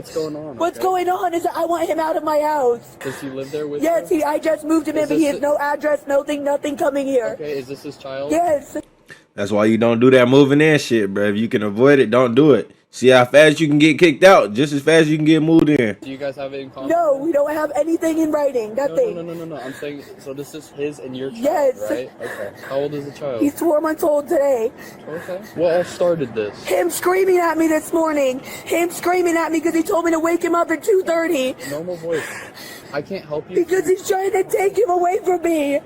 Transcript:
What's going on? What's going on is that I want him out of my house. Does he live there with Yes, you? I just moved him in, but he has no address, nothing coming here. Okay, is this his child? Yes. That's why you don't do that moving in shit, bro. If you can avoid it, don't do it. See how fast you can get kicked out, just as fast as you can get moved in. Do you guys have it in common? No, we don't have anything in writing. Nothing. No. I'm saying, so this is his and your child, Yes. right? Okay. How old is the child? He's 4 months old today. Okay. What all started this? Him screaming at me this morning. Him screaming at me because he told me to wake him up at 2:30. Normal voice. I can't help you. Because he's trying to take him away from me.